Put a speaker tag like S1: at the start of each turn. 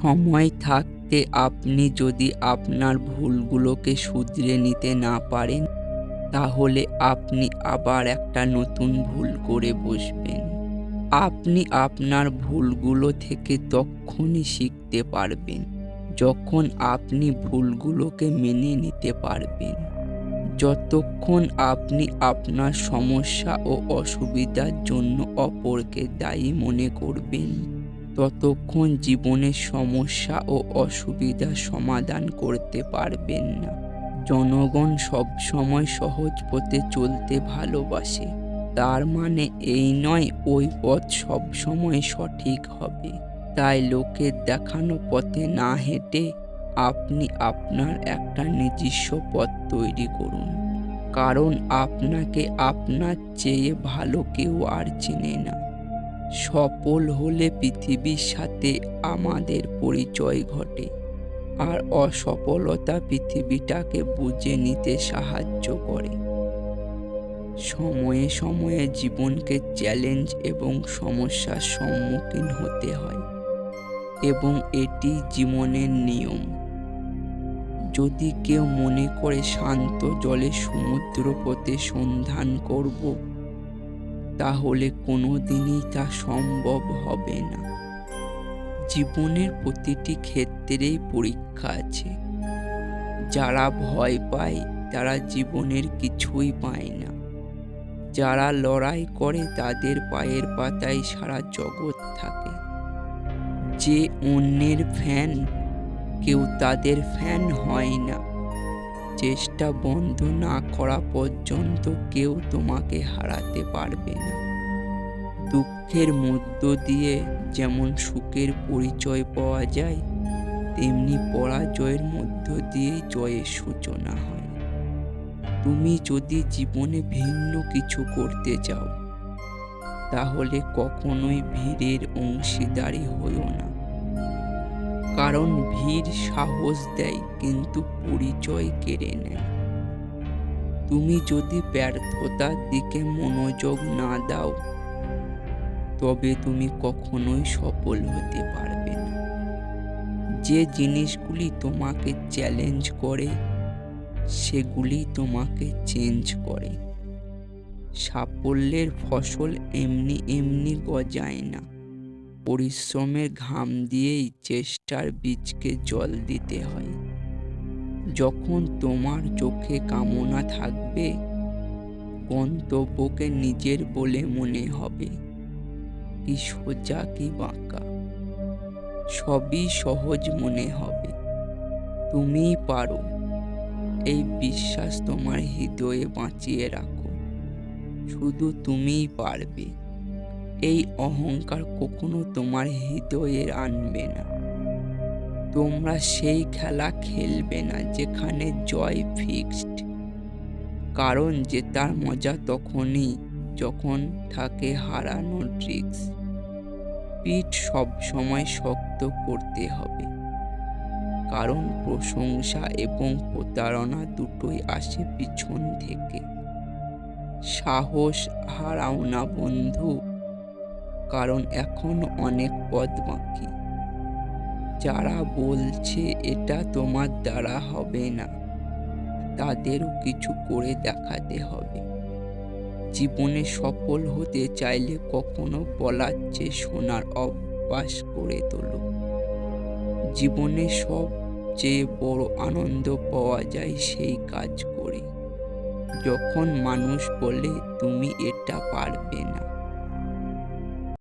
S1: সময় থাকতে আপনি যদি আপনার ভুলগুলোকে শুধরে নিতে না পারেন, তাহলে আপনি আবার একটা নতুন ভুল করে বসবেন। আপনি আপনার ভুলগুলো থেকে তখনই শিখতে পারবেন, যখন আপনি ভুলগুলোকে মেনে নিতে পারবেন। যতক্ষণ আপনি আপনার সমস্যা ও অসুবিধার জন্য অপরকে দায়ী মনে করবেন, ততক্ষণ জীবনের সমস্যা ও অসুবিধার সমাধান করতে পারবেন না। জনগণ সবসময় সহজ পথে চলতে ভালোবাসে। তার মানে এই নয় ওই পথ সবসময় সঠিক হবে। তাই লোকের দেখানো পথে না হেঁটে আপনি আপনার একটা নিজস্ব পথ তৈরি করুন। কারণ আপনাকে আপনার চেয়ে ভালো কেউ আর চেনে না। সফল হলে পৃথিবীর সাথে আমাদের পরিচয় ঘটে, আর অসফলতা পৃথিবীটাকে বুঝে নিতে সাহায্য করে। সময়ে সময়ে জীবনকে চ্যালেঞ্জ এবং সমস্যার সম্মুখীন হতে হয়, এবং এটি জীবনের নিয়ম। যদি কেউ মনে করে শান্ত জলে সমুদ্র পথে সন্ধান করব, তাহলে কোনোদিনই তা সম্ভব হবে না। জীবনের প্রতিটি ক্ষেত্রেই পরীক্ষা আছে। যারা ভয় পায় তারা জীবনের কিছুই পায় না। যারা লড়াই করে তাদের পায়ের পাতায় সারা জগৎ থাকে। যে অন্যের ফ্যান, কেউ তাদের ফ্যান হয় না। চেষ্টা বন্ধ না করা পর্যন্ত কেউ তোমাকে হারাতে পারবে না। দুঃখের মধ্য দিয়ে যেমন সুখের পরিচয় পাওয়া যায়, তেমনি পরাজয়ের মধ্য দিয়েই জয়ের সূচনা হয়। তুমি যদি জীবনে ভিন্ন কিছু করতে চাও, তাহলে কখনোই ভিড়ের অংশীদারি হইও না। কারণ ভিড় সাহস দেয় কিন্তু পরিচয় কেড়ে নেয়। তুমি যদি ব্যর্থতার দিকে মনোযোগ না দাও, তবে তুমি কখনোই সফল হতে পারবে না। যে জিনিসগুলি তোমাকে চ্যালেঞ্জ করে, সেগুলি তোমাকে চেঞ্জ করে। সাফল্যের ফসল এমনি এমনি গজায় না। পরিশ্রমের ঘাম দিয়েই চেষ্টার বীজকে জল দিতে হয়। যখন তোমার চোখে কামনা থাকবে, গন্তব্যকে নিজের বলে মনে হবে। কি সোজা কি বাঁকা, সবই সহজ মনে হবে। তুমিই পারো, এই বিশ্বাস তোমার হৃদয়ে বাঁচিয়ে রাখো। শুধু তুমিই পারবে, এই অহংকার কখনো তোমার হৃদয়ে আনবে না। তোমরা সেই খেলা খেলবে না যেখানে জয় ফিক্সড। কারণ জেতার মজা তখনই যখন থাকে হারানোর রিস্ক। পিঠ সবসময় শক্ত করতে হবে, কারণ প্রশংসা এবং প্রতারণা দুটোই আসে পিছন থেকে। সাহস হারাও না বন্ধু, কারণ এখনো অনেক পথ বাকি। যারা বলছে এটা তোমার দ্বারা হবে না, তাদেরও কিছু করে দেখাতে হবে। জীবনে সফল হতে চাইলে কখনো বলার চেয়ে শোনার অভ্যাস করে তোলো। জীবনে সবচেয়ে বড় আনন্দ পাওয়া যায় সেই কাজ করে, যখন মানুষ বলে তুমি এটা পারবে না।